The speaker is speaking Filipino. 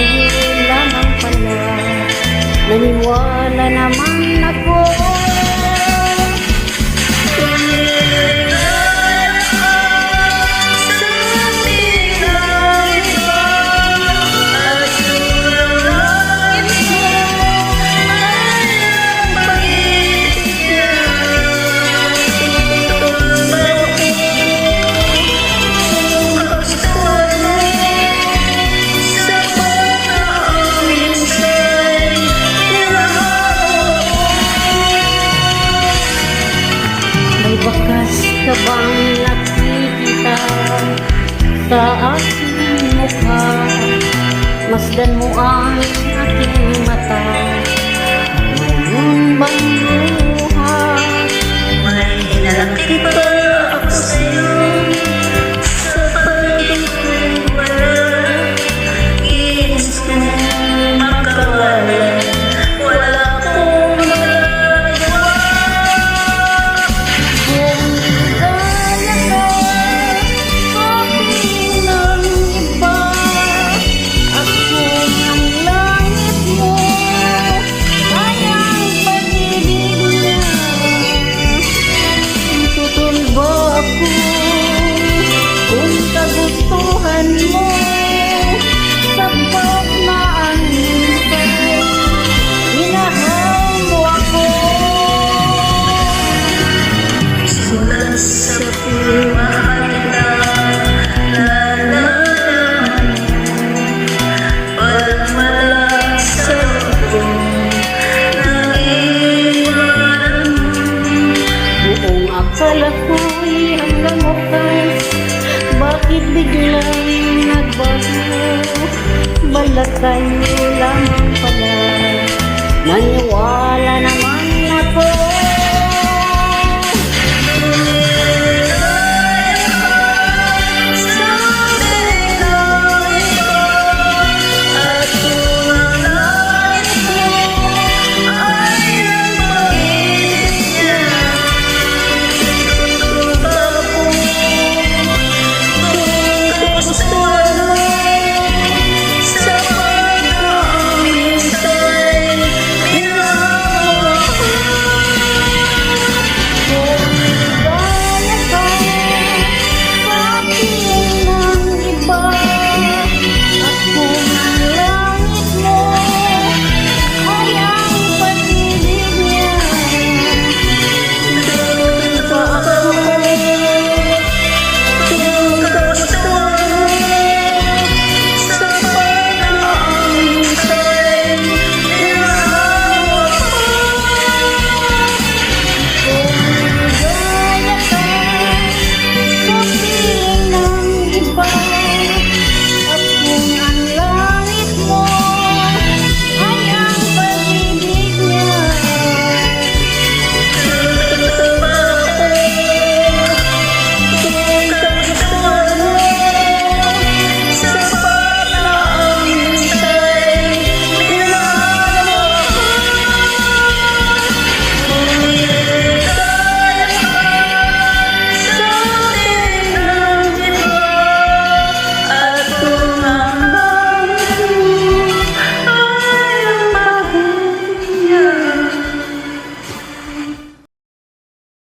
kayo lamang pala. Naniwala naman ako. Wakas ka bang nakikita sa aking mukha? Masdan mo ang aking mata. Mayroon bang luha? May hinalakit pa ako sa'yo sa pagkukuwala. Inis kong makawala. Wala akong magagawa. Kung kaya ka sabihin ng iba, ako ang langit mo, kayang pag-ibig niya. Tutol ba ako kung kagustuhan mo? Sapat na ang minsan, minahal mo ako. Simula sa pagmamahal na nalalaman mo, walang malasa akong naiwanan mo. Buong akala ko'y hanggang wakas, bakit biglang nagbago? Balat kayo lamang pala, naniwala naman ako.